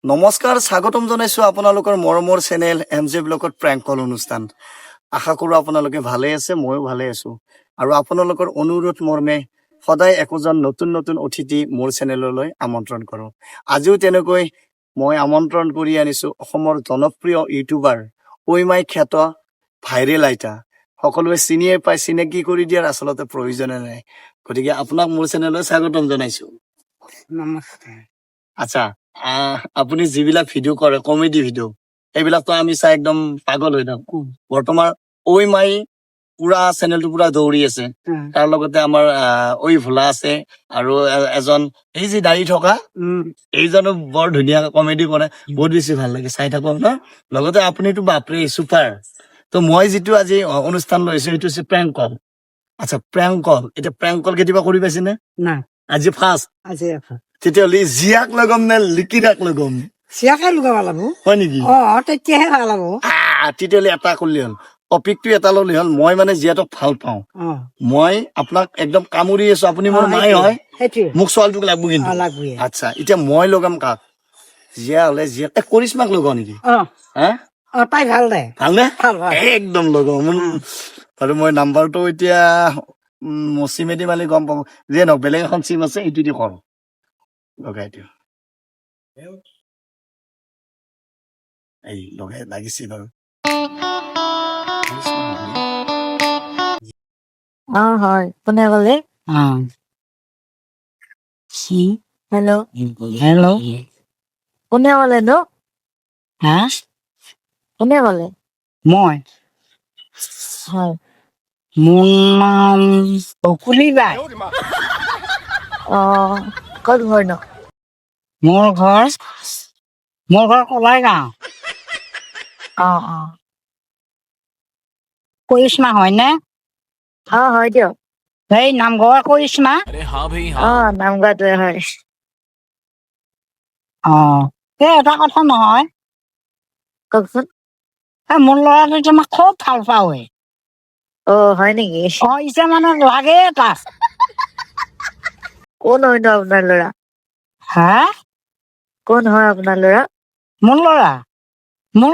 নমস্কাৰ স্বাগতম জনাইছো আপোনালোকৰ মৰমৰ চেনেল MJ ব্লগত প্ৰেংক কল অনুষ্ঠান। আশা কৰো আপোনালোকে ভালে আছে, ময়ো ভালে আছো। আৰু আপোনালোকৰ অনুৰোধ মৰ্মে সদায় একোজন নতুন নতুন অতিথি মোৰ চেনেললৈ আমন্ত্ৰণ কৰো। আজিও তেনেকৈ মই আমন্ত্ৰণ কৰি আনিছো অসমৰ জনপ্ৰিয় ইউটিউবাৰ ঐমাই খ্যাত ভাইৰেল আইতা। সকলোৱে চিনিয়ে পাই, চিনাকি কৰি দিয়াৰ আচলতে প্ৰয়োজনে নাই। গতিকে আপোনাক মোৰ চেনেললৈ স্বাগতম জনাইছো। নমস্কাৰ। আচ্ছা, আপুনি যিবিলাক ভিডিঅ' কৰে কমেডি ভিডিঅ' এইবিলাকতো আমি চাই একদম পাগল হৈ থাকো। বৰ্তমান ঐ মাই পুৰা চেনেলটো পুৰা দৌৰি আছে। তাৰ লগতে আমাৰ ঐ ভোলা আছে আৰু এজন এই যে দাড়ি থকা এইজনো বৰ ধুনীয়া কমেডি কৰে, বহুত বেছি ভাল লাগে চাই থাকো ন। লগতে আপুনিতো বাপৰে চুপাৰ। তো মই যিটো আজি অনুষ্ঠান লৈছো সেইটো হৈছে প্ৰেংক কল। আচ্ছা, প্ৰেংক কল, এতিয়া প্ৰেংক কল কেতিয়াবা কৰি পাইছেনে? নাই, আজি ফাৰ্ষ্ট। আজি তেতিয়াহ'লে জীয়াক লগাম নে লিকিৰাক লগাম? চিয়াকে লগাব লাগিব। হয় নেকি? তেতিয়াহে ভাল হ'ব। তেতিয়াহ'লে এটা কৰিলে হ'ল, টপিকটো এটা ল'লে হ'ল। মই মানে জীয়াতক ভাল পাওঁ, মই আপোনাক একদম কামুৰি আছো, আপুনি মোৰ মাই হয়, মোক ছোৱালীটোক লাগব কিন্তু। আচ্ছা, এতিয়া মই লগাম কাক? জীয়া হলে জীয়া কৰিশ্মাক লগাও নেকি? তাই ভাল দে, ভালনে? একদম লগাও। আৰু মই নাম্বাৰটো এতিয়া চিমেদি মালি গম পাব। যিয়ে নহওক, বেলেগ এখন চিম আছে, এইটো দি কৰো, লগাই দিওঁ। এই লগাই লাগিছে বাৰু। হয়, কোনে ক'লে? হেল্ল' হেল্ল' কোনে ক'লে নো? কোনে ক'লে? মই, হয়, মোৰ নাম বকুলি বাই। ক'ত ঘৰ ন? মোৰ ঘৰ কলাই গাঁও। কৰিশ্মা হয়নে? হয় দিয়ক। এই নামঘৰ কৰিশ্মা? নামঘৰটোৱে হয়। এই এটা কথা নহয়, কওকচোন। মোৰ ল'ৰাটো তোমাক খুব ভাল পাওঁ। হয় নেকি? এতিয়া মানে লাগে তাক। কোন হয় নো আপোনাৰ ল'ৰা? হা? কোন হয় আপোনাৰ ল'ৰা? মোৰ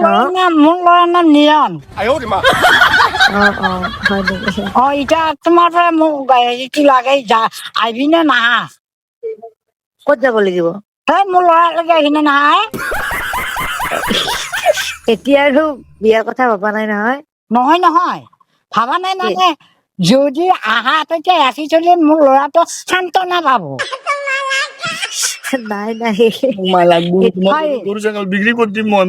ল'ৰাৰ নাম নিৰণ। হয় নেকি? এতিয়া তোমাৰ পৰা মোক হেৰিটো লাগে, আহিবি নে নাহা? ক'ত যাব লাগিব? মোৰ ল'ৰালৈকে আহিনে নাহা? এতিয়া আৰু বিয়াৰ কথা ভবা নাই নহয়। নহয়, ভাবা নাই মানে যদি আহা তেতিয়া ৰাখি থলে মোৰ ল'ৰাটো সান্তনা পাব। নাই গৰু ছাগল বিক্ৰী কৰি দিম মই।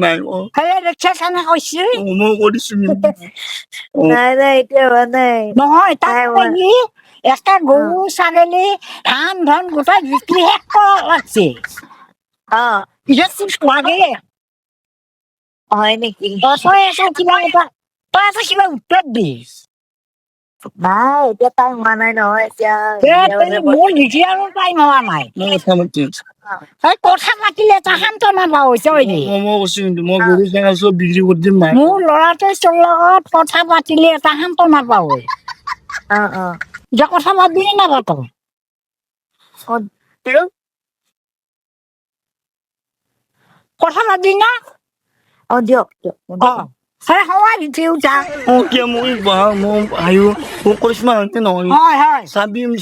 নাই নাই, এতিয়া হোৱা নাই। নহয়, তাত একটা গৰু ছাগলী ধান ধন গোটাই বিক্ৰী শেষ কৰা লাগছে। লাগে হয় নেকি? তই এটা কিবা উত্তৰ দিছ। নাই, এতিয়া টাইম হোৱা নাই নহয়। এতিয়া মোৰ নিদিয়াৰো টাইম হোৱা নাই। কথা পাতিলে এটা সান্তনা পাওঁ মই গৰু ছাগল চব বিক্ৰী কৰি দিম। মোৰ ল'ৰাটোৱে তোৰ লগত কথা পাতিলে এটা সান্তনা পাওঁ। এতিয়া কথা পাতিবি নাপাত? কথা পাতিবি না? দিয়ক।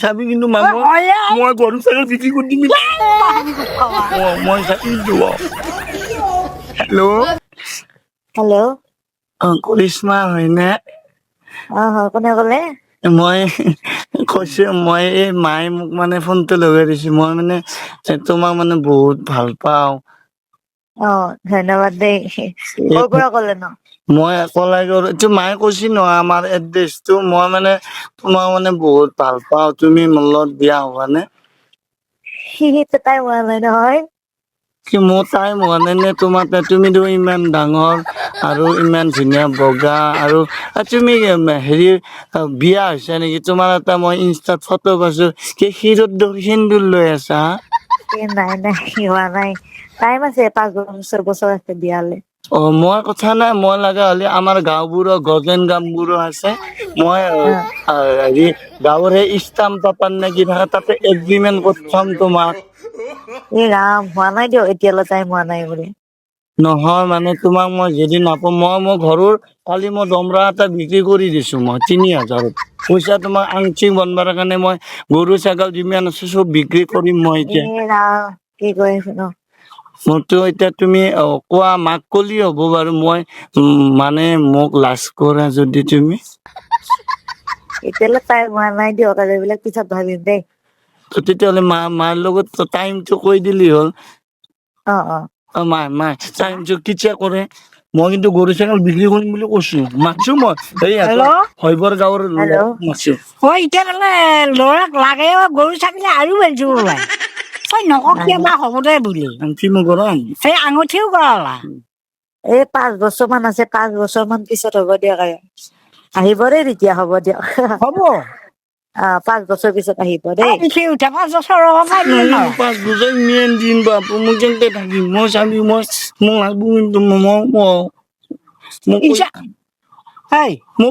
চাবি কিন্তু মই গৰু ছাগল বিক্ৰী কৰি দিম। হেল্ল', কৰিশ্মা হয়নে? হয়, কোনে ক'লে? মই কৈছো, মই এই মায়ে মোক মানে ফোনটো লগাই দিছো। মই মানে তোমাক মানে বহুত ভাল পাওঁ। ধন্যবাদ দেই। ক'ৰ পৰা ক'লে ন? মই এইটো মায়ে কৈছি নহয় আমাৰ এড্ৰেছটো। মই মানে তোমাক মানে বহুত ভাল পাওঁ, তুমি মোৰ লগত বিয়া হবানে? টাইম হোৱা নাই নহয়। মোৰ টাইম হোৱা নাই নে তোমাৰ? তুমিতো ইমান ডাঙৰ আৰু ইমান ধুনীয়া বগা, আৰু তুমি হেৰি বিয়া হৈছে নেকি? তোমাৰ এটা মই ইনষ্টাত ফটো পাইছো, শিৰত সেন্দুৰ লৈ আছা। নাই, হোৱা নাই। টাইম আছে, 5 বছৰ আছে বিয়ালে। মই কথা নাই, মই লগা হলে আমাৰ গাঁওবোৰৰ গজেন গামবোৰো আছে। মই হেৰি গাঁৱৰ সেই ইষ্টাম পাপাৰ নেকি থাকে, তাতে এগ্ৰিমেন্ট কৰি থম তোমাক। এই ৰাম হোৱা নাই দিয়ক এতিয়ালৈ টাইম হোৱা নাই বুলি নহয় মানে তোমাক মই যদি নাপাওঁ মই ঘৰৰ কালি মই দমৰা এটা বিক্ৰী কৰি দিছো মই 3,000 পইচা তোমাক আংচি বনবাৰ কাৰণে মই গৰু ছাগল যিমান আছে চব বিক্ৰী কৰিম মই এতিয়া এই ৰাম কি কৈ আছে ন মোৰতো এতিয়া তুমি কোৱা মাক কলি হ'ব বাৰু মই মানে মোক লাজ কৰা যদি তুমি এতিয়ালৈ টাইম হোৱা নাই দিয়ক আৰু এইবিলাক পিছত ভাবিম দেই তো তেতিয়াহ'লে মাৰ লগত টাইমটো কৈ দিলি হ'ল অ মাই টাইমটো কেতিয়া কৰে মই কিন্তু গৰু ছাগল বিক্ৰী কৰিম বুলি কৈছো মাতছো মই এই হেল্ল' হয়বৰ গাঁৱৰ হেল্ল' মাতছো এতিয়া তাৰমানে ল'ৰাক লাগে গৰু ছাগলী আৰু বেচিব ওলাই নকক কিবা হ'ব দে বুলি আংচি মই গৰম সেই আঙুঠিও কৰালা এই 5 বছৰ মান আছে 5 বছৰ মান পিছত হ'ব দিয়ক আৰু আহিব দেই তেতিয়া হ'ব দিয়ক হ'ব 5 বছৰ পিছত আহিব দেই লিখি উঠা 5 বছৰ নহয় 5 বছৰ মেন দিন বাপু মই কেনেকে থাকিম মই চাবি মই মোক লাগব কিন্তু মই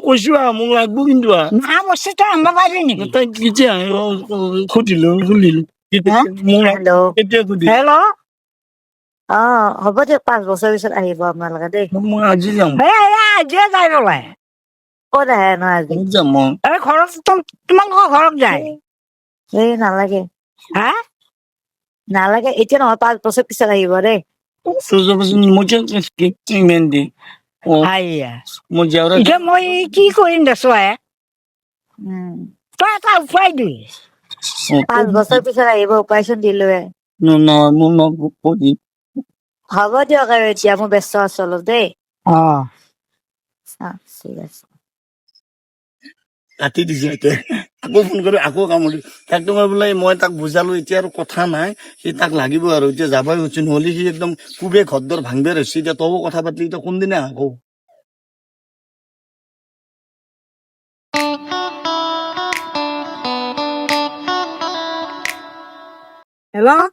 কৈছো মোক লাগব কিন্তু না বস্তুটো আনিব পাৰিবি নেকি তাই কেতিয়া সুধিলো মোক হেল্ল' কেতিয়া সুধি হেল্ল' হ'ব দিয়ক 5 বছৰ পিছত আহিব আপোনালোকে দেই মই আজি যাম আজিয়ে যাই পেলাই ক'ত আহে ন আজি যাম মই ঘৰত তোমালোকৰ ঘৰত যায় এই নালাগে হা নালাগে এতিয়া নহয় 5 বছৰ পিছত আহিব দেই মই কেনেকে মেন দি মই জেওৰা এতিয়া মই কি কৰিম দেছো তই এটা উপায় দি 5 বছৰ পিছত আহিব উপায়চোন দিলোৱে নহয় মোক কৈ হ'ব দিয়ক আৰু এতিয়া মই ব্যস্ত আছো অলপ দেই অ ঠিক আছে কাটি দিছে এতিয়া আকৌ ফোন কৰি আকৌ কামুৰি তাক তোমাৰ বোলে মই তাক বুজালো এতিয়া আৰু কথা নাই সি তাক লাগিব আৰু এতিয়া যাবই হৈছে নহ'লে সি একদম খুবে ঘৰ দৰ ভাঙবে ৰৈছে এতিয়া তবো কথা পাতিলি এতিয়া কোনদিনা আকৌ হেল্ল'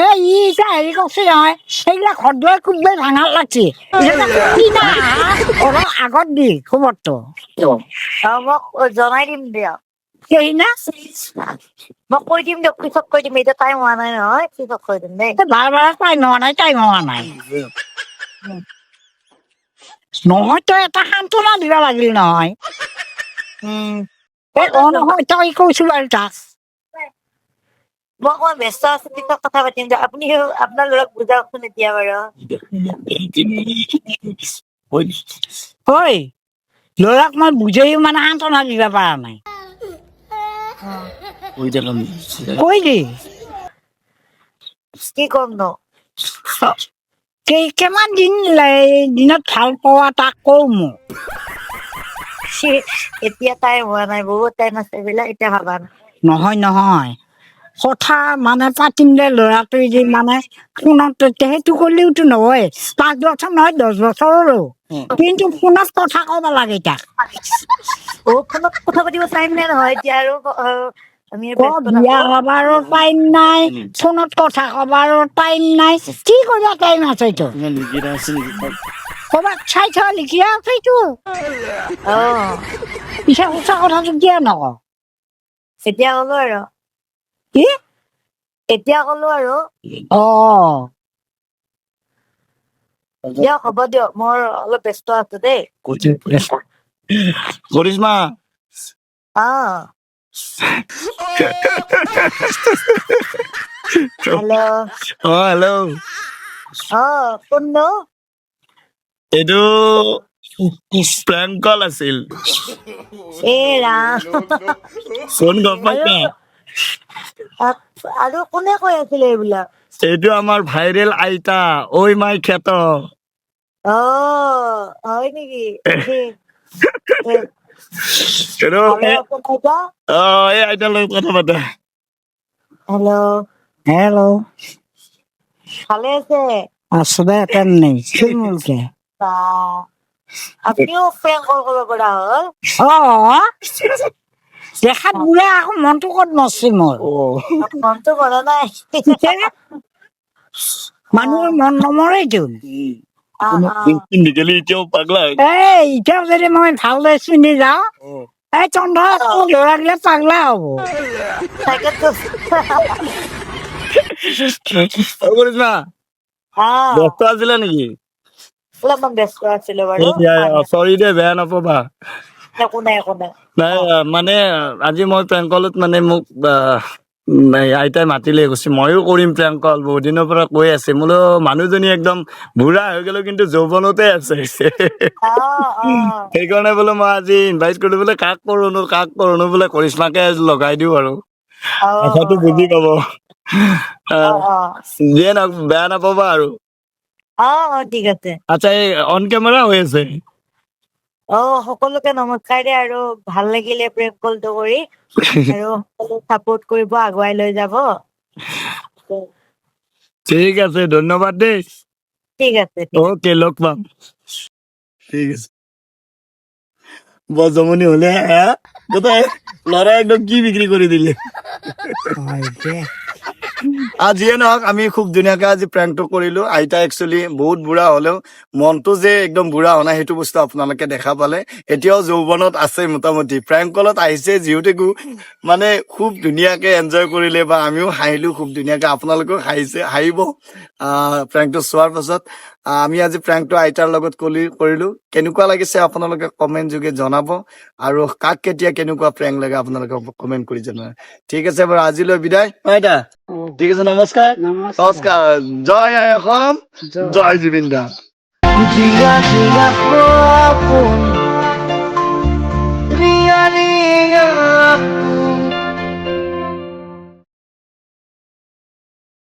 এই এতিয়া হেৰি কৰছে নহয় সেইবিলাক ঘৰ দুৱাৰ খুবেই ভাঙাৰ লাগছে অলপ আগত দি খবৰটো মোক জনাই দিম দিয়ক সেইদিনা মই কৈ দিম দিয়ক পিছত কৈ দিম এতিয়া টাইম হোৱা নাই নহয় পিছত কৈ দিম দেই বাৰ টাইম হোৱা নাই নহয় তই এটা সান্তনা দিব লাগিল নহয় নহয় তই কৈছো বাৰু তাক মই অকমান ব্যস্ত আছো পিছত কথা পাতিম দিয়ক আপুনি আপোনাৰ ল'ৰাক বুজাওকচোন এতিয়া বাৰু ঐ ল'ৰাক মই বুজাইও মানে সান্তনা দিব পৰা নাই কৈ দি কি কম ন কিমান দিনত ভাল পোৱা তাক কওঁ মোক এতিয়া টাইম হোৱা নাই বহুত টাইম আছে এইবিলাক এতিয়া ভাবা নাই নহয় কথা মানে পাতিম দে ল'ৰাটো যে মানে ফোনত সেইটো কৰিলেওতো নহয় 5 বছৰ নহয় 10 বছৰৰো কিন্তু ফোনত কথা ক'ব লাগে তাক ফোনত কথা পাতিব টাইম নাই নহয় এতিয়া আৰু আমি বিয়া হবাৰো টাইম নাই ফোনত কথা কবাৰো টাইম নাই কি কৰিবা টাইম আছে তো ক'ৰবাত চাই থোৱা লিখি আছেতো পিছে সঁচা কথাটো কিয় নকওঁ এতিয়া ক'লো আৰু কি এতিয়া ক'লো আৰু দিয়ক হ'ব দিয়ক মই অলপ ব্যস্ত আছো দেই কৰিশ্মা হেল্ল' হেল্ল' কোননো এইটো প্ৰেংক কল আছিল ফোন গম পাইছা আৰু কোনে কৈ আছিলে এইবিলাক এইটো আমাৰ ভাইৰেল আইতা ঐ মাই খেত হয় নেকি এই আইতা লৈ কথা পাতা হেল্ল' ভালে আছে আছো দে কেনে চিমুলকে আপুনিও প্ৰেংক কল কৰিব পৰা হ'ল দেখাত বুঢ়া আকৌ মনটো ক'ত মৰছি মোৰ মনটো কৰা নাই মানুহৰ মন নমৰেতো এতিয়াও পাগলা এতিয়াও যদি মই ভালদৰে চিনি যাওঁ এই চন্দ্ৰ ল'ৰাগিলা পাগলা হ'ব তাকেতো কৰিশ্মা ব্যস্ত আছিলে নেকি অলপমান ব্যস্ত আছিলো বাৰু চৰি দে বেয়া নাপাবা একো নাই একো নাই নাই মানে আজি মই প্ৰেংক কলত মানে মোক আইতাই মাতিলে কৈছে ময়ো কৰিম প্ৰেংক কল বহুত দিনৰ পৰা কৈ আছে বোলো মানুহজনী একদম বুঢ়া হৈ গ'লো কিন্তু যৌৱনতে আছে সেইকাৰণে বোলো মই আজি ইনভাইট কৰিলো বোলে কাক কৰোনো বোলে কৰিশ্মাকে লগাই দিওঁ আৰু কথাটো বুজি পাব যিয়ে বেয়া নাপাবা আৰু ঠিক আছে আচ্ছা এই অন কেমেৰা হৈ আছে সকলোকে নমস্কাৰ দে আৰু ভাল লাগিলে প্ৰেম কলটো কৰি আৰু সকলো চাপোৰ্ট কৰিব আগুৱাই লৈ যাব ঠিক আছে ধন্যবাদ দেই ঠিক আছে ওকে লগ পাম ঠিক আছে বৰ জমনি হলে গোটেই ল'ৰা একদম কি বিক্ৰী কৰি দিলে যিয়ে নহওক আমি খুব ধুনীয়াকে আজি প্ৰেংকটো কৰিলো আইতা একচুৱেলি বহুত বুঢ়া হলেও মনটো যে একদম বুঢ়া হোৱা নাই সেইটো বস্তু আপোনালোকে দেখা পালে এতিয়াও যৌৱনত আছে মোটামুটি প্ৰেংক কলত আহিছে যিহেতু মানে খুব ধুনীয়াকে এনজয় কৰিলে বা আমিও হাঁহিলো খুব ধুনীয়াকে আপোনালোকেও হাঁহিব প্ৰেংকটো চোৱাৰ পাছত আমি আজি প্ৰেংকটো আইতাৰ লগত কৰিলো কেনেকুৱা লাগিছে আপোনালোকে কমেণ্ট যোগে জনাব আৰু কাক কেতিয়া কেনেকুৱা প্ৰেংক লাগে আপোনালোকে কমেণ্ট কৰি জনাব ঠিক আছে বাৰু আজিলৈ বিদায় আইতা ঠিক আছে নমস্কাৰ নমস্কাৰ জয় আই অসম জয় জুবিন দা Ria, ria,